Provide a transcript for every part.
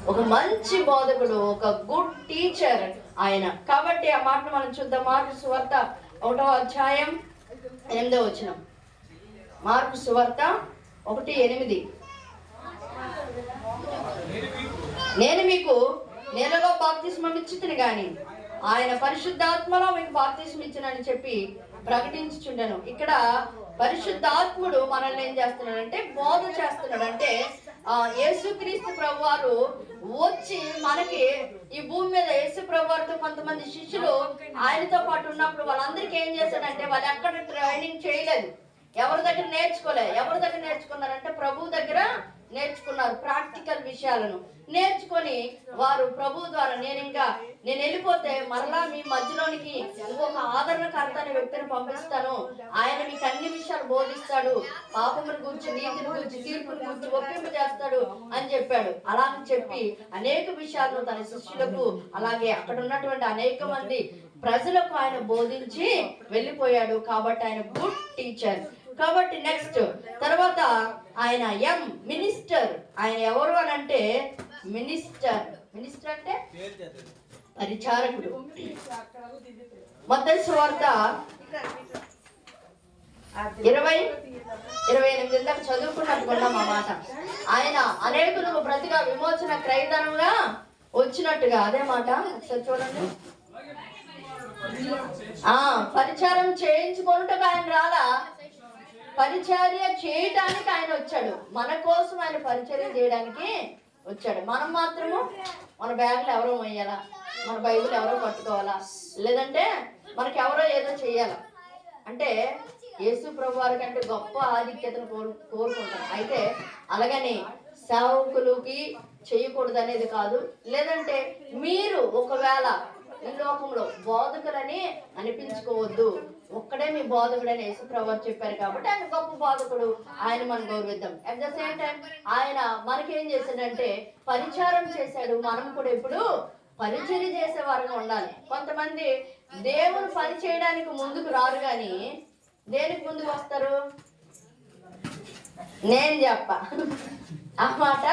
ఒక మంచి బోధకుడు, ఒక గుడ్ టీచర్ ఆయన. కాబట్టి ఆ మాటను మనం చూద్దాం. మార్కు సువార్త 1వ అధ్యాయం 8వ వచనం. మార్కు సువార్త 1:8. నేను మీకు నీళ్లలో బాప్తిస్మం ఇచ్చితిని గాని ఆయన పరిశుద్ధాత్మలో మీకు బాప్తిస్మం ఇచ్చినని చెప్పి ప్రకటించుచుండెను. ఇక్కడ పరిశుద్ధాత్ముడు మనల్ని ఏం చేస్తున్నాడంటే బోధ చేస్తున్నాడు. అంటే యేసుక్రీస్తు ప్రభువారు వచ్చి మనకి ఈ భూమి మీద యేసు ప్రభువారితో కొంతమంది శిష్యులు ఆయనతో పాటు ఉన్నప్పుడు వాళ్ళందరికీ ఏం చేశాడంటే వాళ్ళు ఎక్కడ ట్రైనింగ్ చేయలేదు, ఎవరి దగ్గర నేర్చుకోలేదు. ఎవరి దగ్గర నేర్చుకున్నారంటే ప్రభు దగ్గర నేర్చుకున్నారు. ప్రాక్టికల్ విషయాలను నేర్చుకొని వారు ప్రభు ద్వారా నేను వెళ్ళిపోతే మరలా మీ మధ్యలోనికి ఇంకొక ఆదరణకర్త అనే వ్యక్తిని పంపిస్తాను, ఆయన మీకు అన్ని విషయాలు బోధిస్తాడు, పాపమును గురించి, నీతిని గురించి, తీర్పుని గురించి ఒప్పింపు చేస్తాడు అని చెప్పాడు. అలాగే చెప్పి అనేక విషయాలను తన శిష్యులకు అలాగే అక్కడ ఉన్నటువంటి అనేక మంది ప్రజలకు ఆయన బోధించి వెళ్ళిపోయాడు. కాబట్టి ఆయన గుడ్ టీచర్. కాబట్టి నెక్స్ట్ తర్వాత ఆయన మినిస్టర్. ఆయన ఎవరు అని అంటే మినిస్టర్. మినిస్టర్ అంటే పరిచారకుడు. మత్తయి సువార్త 20:28 దాకా చదువుకున్నట్టుకున్నాం ఆ మాట. ఆయన అనేకులకు ప్రతిగా విమోచన క్రయధనంగా వచ్చినట్టుగా అదే మాట ఒకసారి చూడండి. పరిచారం చేయించుకుంటూ ఆయన రాలా, పరిచర్య చేయడానికి ఆయన వచ్చాడు. మన కోసం ఆయన పరిచర్య చేయడానికి వచ్చాడు. మనం మాత్రము మన బ్యాగులు ఎవరో వేయాలా, మన బైబిల్ ఎవరో పట్టుకోవాలా, లేదంటే మనకి ఎవరో ఏదో చెయ్యాలా అంటే యేసు ప్రభు వారి కంటే గొప్ప ఆధిక్యతను కోరుకుంటాం. అయితే అలాగని సేవకులకి చేయకూడదు అనేది కాదు. లేదంటే మీరు ఒకవేళ ఈ లోకంలో బోధకులని అనిపించుకోవద్దు, ఒక్కడే మీ బోధకుడని యేసు ప్రభు చెప్పారు కాబట్టి ఆయన గొప్ప బోధకుడు, ఆయన మనం గౌరవిద్దాం. అట్ ద సేమ్ టైం ఆయన మనకేం చేశాడంటే పరిచారం చేశాడు. మనం కూడా ఎప్పుడు పరిచర్య చేసే వారుగా ఉండాలి. కొంతమంది దేవుని పని చేయడానికి ముందుకు రారు, కానీ దేనికి ముందుకు వస్తారు నేను ఆ మాట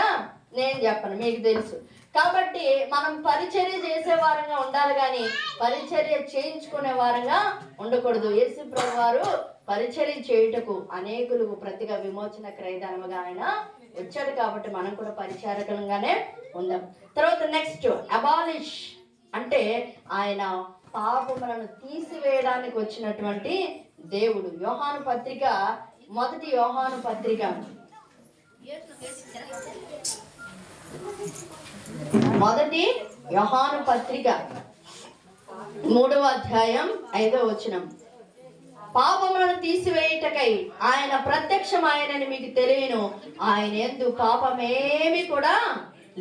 నేను చెప్పను, మీకు తెలుసు. కాబట్టి మనం పరిచర్య చేసే వారంగా ఉండాలి, కానీ పరిచర్య చేయించుకునే వారంగా ఉండకూడదు. యేసు ప్రభు వారు పరిచర్య చేయుటకు అనేకులకు ప్రతిగా విమోచన క్రయధనముగా ఆయన వచ్చాడు. కాబట్టి మనం కూడా పరిచారకులుగానే ఉందాం. తర్వాత నెక్స్ట్ అబాలిష్ అంటే ఆయన పాపములను తీసివేయడానికి వచ్చినటువంటి దేవుడు. యోహాను పత్రిక, మొదటి యోహాను పత్రిక 3వ అధ్యాయం 5వ వచనం. పాపములను తీసివేయుటకై ఆయన ప్రత్యక్షమాయనని మీకు తెలియను, ఆయన యందు పాపమేమి కూడా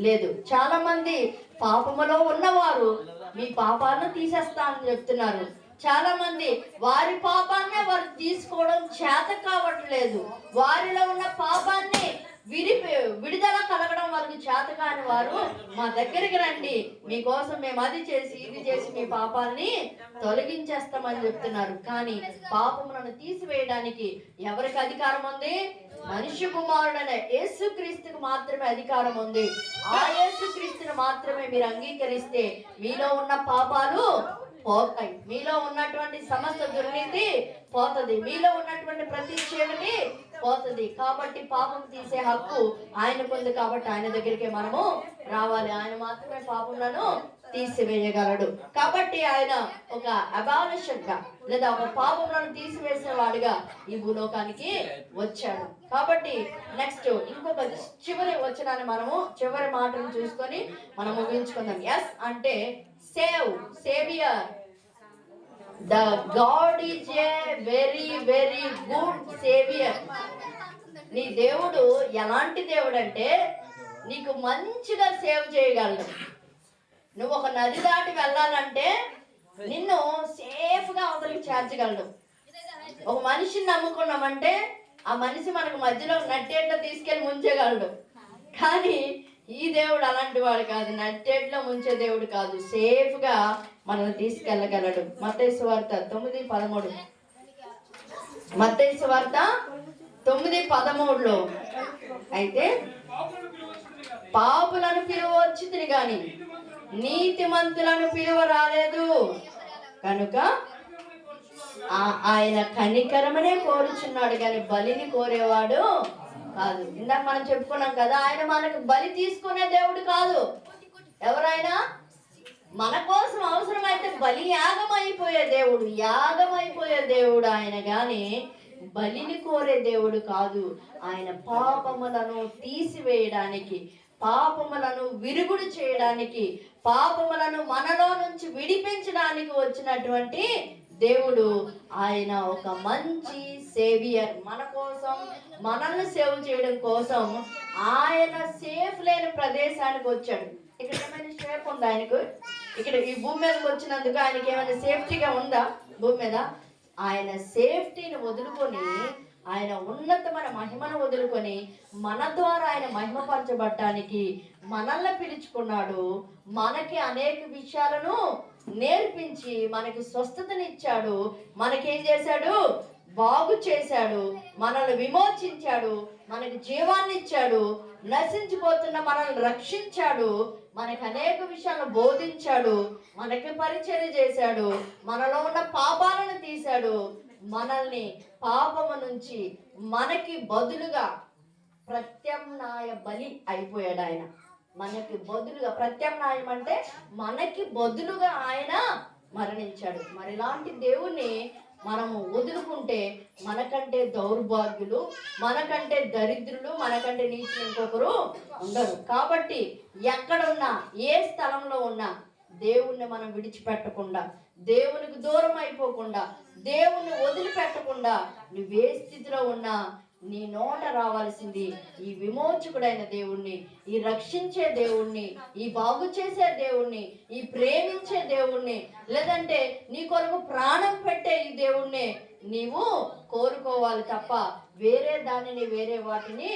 లేదు. చాలా మంది పాపములో ఉన్నవారు మీ పాపాలను తీసేస్తా అని చెప్తున్నారు. చాలా మంది వారి పాపాన్నే వారు తీసుకోవడం చేత కావట్లేదు. వారిలో ఉన్న పాపాన్ని విడుదల కలగడం వారికి చేత కాని వారు మా దగ్గరికి రండి, మీకోసం మేము అది చేసి ఇది చేసి మీ పాపాలని తొలగించేస్తామని చెప్తున్నారు. కానీ పాపములను తీసివేయడానికి ఎవరికి అధికారం ఉంది? మనిషి కుమారుడనే యేసుక్రీస్తుకు మాత్రమే అధికారం ఉంది. ఆ యేసుక్రీస్తుని మాత్రమే మీరు అంగీకరిస్తే మీలో ఉన్న పాపాలు పోతాయి, మీలో ఉన్నటువంటి సమస్త దుర్నీతి పోతుంది, మీలో ఉన్నటువంటి ప్రతి చీకటి పోతుంది. కాబట్టి పాపం తీసే హక్కు ఆయనకు ఉంది. కాబట్టి ఆయన దగ్గరికి మనము రావాలి. ఆయన మాత్రమే పాపములను తీసివేయగలడు. కాబట్టి ఆయన ఒక అబాలిషన్ గా లేదా ఒక పాపములను తీసివేసేవాడుగా ఈ భూలోకానికి వచ్చాడు. కాబట్టి నెక్స్ట్ ఇంకొక చివరి వచనాన్ని మనము చివరి మాటను చూసుకొని మనం ముగించుకుందాం. ఎస్ అంటే saviour. The God is a very very good savior. నీ దేవుడు ఎలాంటి దేవుడు అంటే నీకు మంచిగా సేవ్ చేయగలడు. నువ్వు ఒక నది దాటి వెళ్ళాలంటే నిన్ను సేఫ్ గా అవతలికి చేర్చగలడు. ఒక మనిషిని నమ్ముకున్నామంటే ఆ మనిషి మనకు మధ్యలో నట్టేట్లో తీసుకెళ్లి ముంచగలడు. కానీ ఈ దేవుడు అలాంటి వాడు కాదు, నట్టేట్లో ముంచే దేవుడు కాదు, సేఫ్ గా మనల్ని తీసుకెళ్ళగలడు. మత్తయి సువార్త 9:13. మత్తయి సువార్త 9:13 అయితే పాపులను పిలువద్దు వచ్చింది గాని నీతిమంతులను పిలువ రాలేదు. కనుక ఆయన కనికరమనే కోరుచున్నాడు కానీ బలిని కోరేవాడు కాదు. ఇందాక మనం చెప్పుకున్నాం కదా, ఆయన మనకు బలి తీసుకునే దేవుడు కాదు. ఎవరైనా మన కోసం అవసరమైతే బలి యాగమైపోయే దేవుడు ఆయన గాని బలిని కోరే దేవుడు కాదు. ఆయన పాపములను తీసివేయడానికి, పాపములను విరుగుడు చేయడానికి, పాపములను మనలో నుంచి విడిపించడానికి వచ్చినటువంటి దేవుడు. ఆయన ఒక మంచి సేవియర్. మన కోసం, మనల్ని సేవ్ చేయడం కోసం ఆయన సేఫ్ లేని ప్రదేశానికి వచ్చాడు. ఇక్కడ ఏమైనా సేఫ్ ఉందా ఆయనకు? ఇక్కడ ఈ భూమి మీదకి వచ్చినందుకు ఆయనకి ఏమైనా సేఫ్టీగా ఉందా భూమి మీద? ఆయన సేఫ్టీని వదులుకొని, ఆయన ఉన్నతమైన మహిమను వదులుకొని మన ద్వారా ఆయన మహిమపరచబడటానికి మనల్ని పిలుచుకున్నాడు. మనకి అనేక విషయాలను నేర్పించి మనకి స్వస్థతనిచ్చాడు. మనకేం చేశాడు? బాగు చేశాడు. మనల్ని విమోచించాడు. మనకి జీవాన్ని ఇచ్చాడు. నశించిపోతున్న మనల్ని రక్షించాడు. మనకు అనేక విషయాలను బోధించాడు. మనకి పరిచర్య చేశాడు. మనలో ఉన్న పాపాలను తీశాడు. మనల్ని పాపము నుంచి మనకి బదులుగా ప్రత్యామ్నాయ బలి అయిపోయాడు ఆయన. మనకి బదులుగా, ప్రత్యామ్నాయం అంటే మనకి బదులుగా ఆయన మరణించాడు. మరి ఇలాంటి దేవుణ్ణి మనము వదులుకుంటే మనకంటే దౌర్భాగ్యులు, మనకంటే దరిద్రులు, మనకంటే నీచులు ఇంకొకరు ఉండరు. కాబట్టి ఎక్కడున్నా, ఏ స్థలంలో ఉన్నా దేవుణ్ణి మనం విడిచిపెట్టకుండా, దేవునికి దూరం అయిపోకుండా, దేవుణ్ణి వదిలిపెట్టకుండా, నువ్వే స్థితిలో ఉన్నా నీ నోట రావాల్సింది ఈ విమోచకుడైన దేవుణ్ణి, ఈ రక్షించే దేవుణ్ణి, ఈ బాగు చేసే దేవుణ్ణి, ఈ ప్రేమించే దేవుణ్ణి, లేదంటే నీ కొరకు ప్రాణం పెట్టే ఈ దేవుణ్ణి నీవు కోరుకోవాలి తప్ప వేరే దానిని, వేరే వాటిని